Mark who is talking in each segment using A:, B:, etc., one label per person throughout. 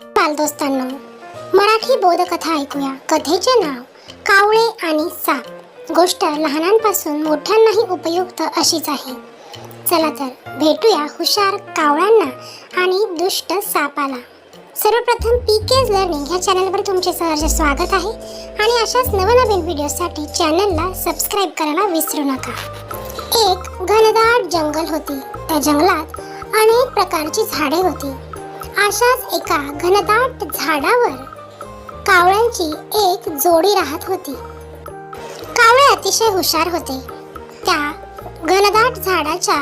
A: बालदोस्तांनो, मराठी बोधकथा ऐकूया. कथेचे नाव कावळे आणि साप. गोष्ट लहानांपासून मोठ्यांनाही उपयुक्त अशीच आहे. चला तर भेटूया हुशार कावळ्यांना आणि दुष्ट सापाला. सर्वप्रथम पीकेज लर्निंग ह्या चॅनलवर तुमचे सहर्ष स्वागत आहे आणि अशाच नवनवीन व्हिडिओसाठी चॅनलला सबस्क्राईब करायला विसरू नका. एक घनदाट जंगल होती. त्या जंगलात अनेक प्रकारची झाडे होती. अशाच एका घनदाट झाडावर कावळ्यांची एक जोडी राहत होती. कावळे अतिशय हुशार होते. त्या घनदाट झाडाच्या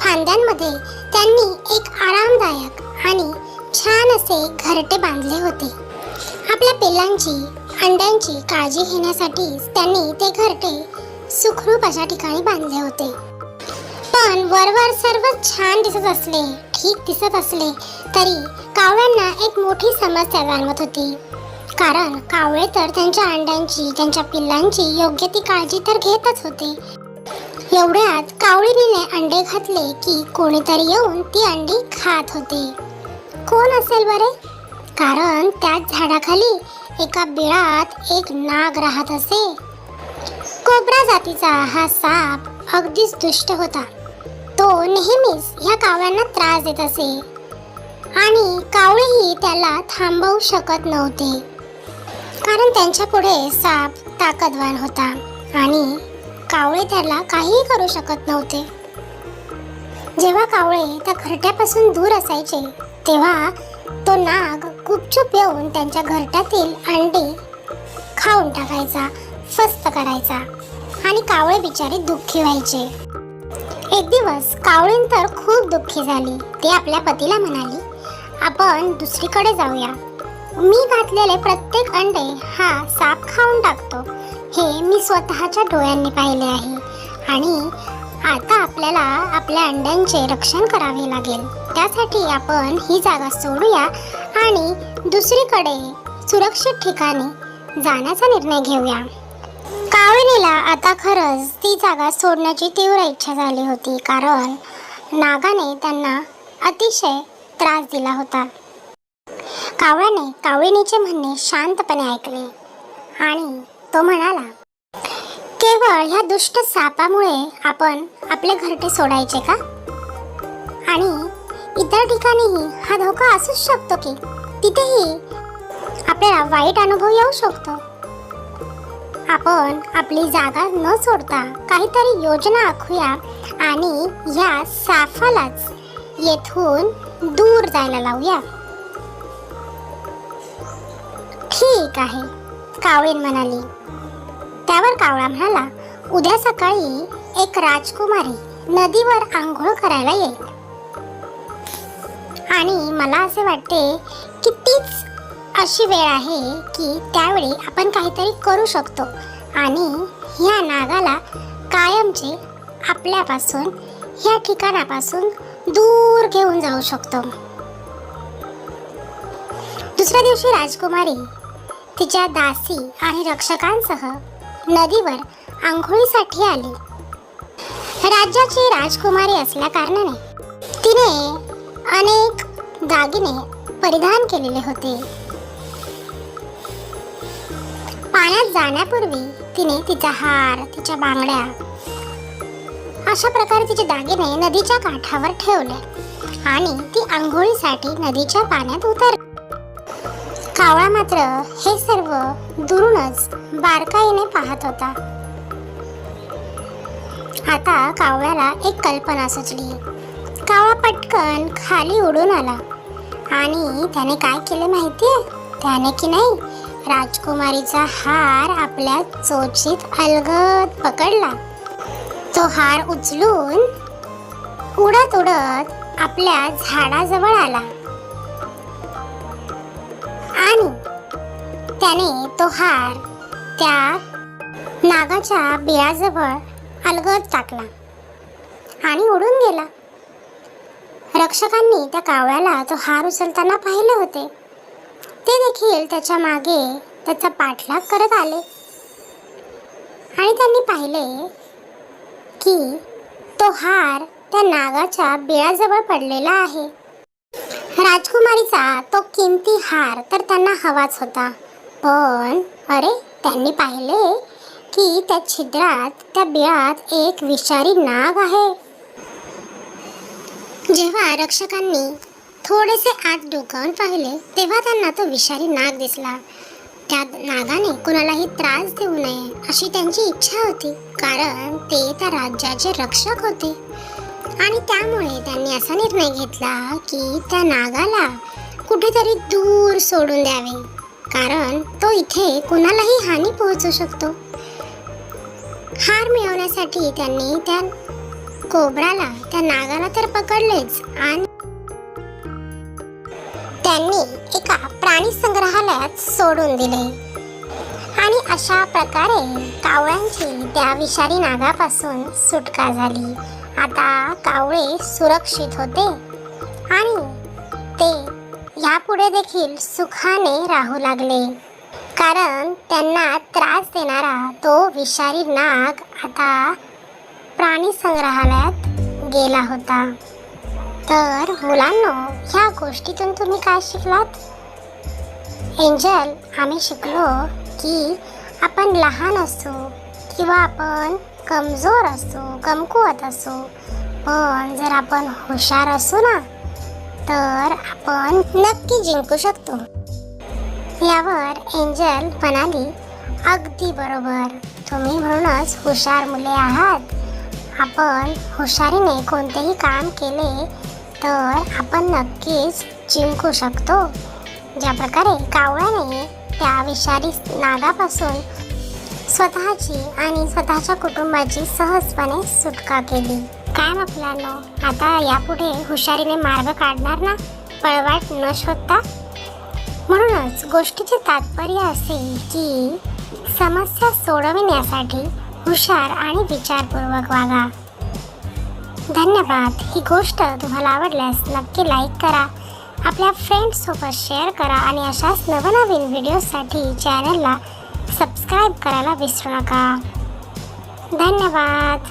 A: फांद्यांमध्ये त्यांनी एक आरामदायक आणि छान असे घरटे बांधले होते. आपल्या पिल्लांची अंड्यांची काळजी घेण्यासाठी त्यांनी ते घरटे सुखरूप अशा ठिकाणी बांधले होते. पण वरवर सर्व छान दिसत असले, ठीक दिसत असले तरी कावळ्यांना एक मोठी समस्या जाणवत होती. कारण कावळे तर त्यांच्या अंड्यांची, त्यांच्या पिल्लांची योग्य ती काळजी तर घेतच होते. एवढ्यात कावळीने अंडे घातले की कोणीतरी येऊन ती अंडी खात होते. कोण असेल बरे? कारण त्याच झाडाखाली एका बिळात एक नाग राहत असे. कोब्रा जातीचा हा साप अगदीच दुष्ट होता. तो नेहमीच ह्या कावळ्यांना त्रास देत असे आणि कावळेही त्याला थांबवू शकत नव्हते. कारण त्यांच्या पुढे साप ताकदवान होता आणि कावळे त्याला काहीही करू शकत नव्हते. जेव्हा कावळे त्या घरट्यापासून दूर असायचे तेव्हा तो नाग गुपचूप येऊन त्यांच्या घरट्यातील अंडे खाऊन टाकायचा, फस्त करायचा आणि कावळे बिचारे दुःखी व्हायचे. एक दिवस कावळीन तर खूप दुःखी झाली. ती आपल्या पतीला म्हणाली, आपण दुसरीकडे जाऊया. मी घातलेले प्रत्येक अंडे हा साप खाऊन टाकतो. हे मी स्वतःच्या डोळ्यांनी पाहिले आहे आणि आता आपल्याला आपल्या अंड्यांचे रक्षण करावे लागेल. त्यासाठी आपण ही जागा सोडूया आणि दुसरीकडे सुरक्षित ठिकाणी जाण्याचा निर्णय घेऊया. कावळीला आता खरंच ती जागा सोडण्याची तीव्र इच्छा झाली होती. कारण नागाने त्यांना अतिशय त्रास दिला होता. कावळ्याने कावळीनीचे म्हणणे शांतपणे ऐकले आणि तो म्हणाला, केवळ ह्या दुष्ट सापामुळे आपण आपले घरटे सोडायचे का? आणि इतर ठिकाणीही हा धोका असूच शकतो की तिथेही आपल्याला वाईट अनुभव येऊ शकतो. आपण आपली जागा न सोडता काहीतरी योजना आखूया आणि ह्या सापालाच येथून दूर जायला लावूया. ठीक आहे, कावळीन म्हणाली. त्यावर कावळा म्हणाला, उद्या सकाळी एक राजकुमारी नदीवर आंघोळ करायला येईल आणि मला असे वाटते की तीच अशी वेळ आहे की त्यावेळी आपण काहीतरी करू शकतो आणि ह्या नागाला कायमचे आपल्यापासून ह्या ठिकाणापासून दूर घेऊन जाऊ शकतो. दुसऱ्या दिवशी राजकुमारी तिच्या दासी आणि रक्षकांसह नदीवर आंघोळीसाठी आली. राज्याची राजकुमारी असल्या कारणाने तिने अनेक दागिने परिधान केलेले होते. पाण्यात जाण्यापूर्वी तिने तिचा हार, तिच्या बांगड्या अशा प्रकारे तिचे दागिने नदीच्या काठावर ठेवले आणि ती आंघोळीसाठी नदीच्या पाण्यात उतरली. कावळा मात्र हे सर्व दुरूनच बारकाईने पाहत होता. आता कावळ्याला एक कल्पना सुचली. कावळा पटकन खाली उडून आला आणि त्याने काय केले माहितीये? त्याने की नाही राजकुमारीचा हार आपल्या चोचीत अलगद पकडला. तो हार उचलून उडत उडत आपल्या झाडाजवळ आला आणि त्याने तो हार त्या नागाच्या बिळाजवळ अलगद टाकला आणि उडून गेला. रक्षकांनी त्या कावळ्याला तो हार उचलताना पाहिले होते. ते देखील त्याच्या मागे त्याचा पाठलाग करत आले आणि त्यांनी पाहिले की तो हार त्या नागाच्या बिळाजवळ पडलेला आहे. राजकुमारीचा तो किमती हार तर त्यांना हवाच होता, पण अरे त्यांनी पाहिले की त्या छिद्रात, त्या बिळात एक विषारी नाग आहे. जेव्हा रक्षकांनी थोडेसे आत डोकावून पाहिले तेव्हा त्यांना तो विषारी नाग दिसला. त्या नागाने कुणालाही त्रास देऊ नये अशी त्यांची इच्छा होती, कारण ते त्या राज्याचे रक्षक होते. आणि त्यामुळे त्यांनी असा निर्णय घेतला की त्या नागाला कुठेतरी दूर सोडून द्यावे, कारण तो इथे कुणालाही हानी पोहोचू शकतो. हार मिळवण्यासाठी त्यांनी त्या कोबराला, त्या नागाला तर पकडलेच, आणि त्यांनी एका प्राणी संग्रहालयात सोडून दिले. आणि अशा प्रकारे कावळ्यांची त्या विषारी नागापासून सुटका झाली. आता कावळे सुरक्षित होते आणि ते यापुढे देखील सुखाने राहू लागले, कारण त्यांना त्रास देणारा तो विषारी नाग आता प्राणी संग्रहालयात गेला होता. तर मुलांनो, ह्या गोष्टीतून तुम्ही काय शिकलात? एंजल, आम्ही शिकलो की आपण लहान असो किंवा आपण कमजोर असो, कमकुवत असो, पण जर आपण हुशार असू ना, तर आपण नक्की जिंकू शकतो. यावर एंजल म्हणाली, अगदी बरोबर, तुम्ही म्हणूनच हुशार मुले आहात. आपण हुशारीने कोणतेही काम केले तर आपण नक्कीच जिंकू शकतो. ज्या प्रकारे कावळ्याने त्या विषारी नागापासून स्वतःची आणि स्वतःच्या कुटुंबाची सहजपणे सुटका केली. काय मुलांनो, आता यापुढे हुशारीने मार्ग काढणार ना, पळवाट न शोधता? म्हणूनच गोष्टीचे तात्पर्य असे की समस्या सोडविण्यासाठी हुशार आणि विचारपूर्वक वागा. धन्यवाद. ही गोष्ट तुम्हाला आवडल्यास नक्की लाईक करा, आपल्या फ्रेंड्ससोबत शेअर करा आणि अशाच नवनवीन व्हिडिओसाठी चॅनलला सबस्क्राईब करायला विसरू नका. धन्यवाद.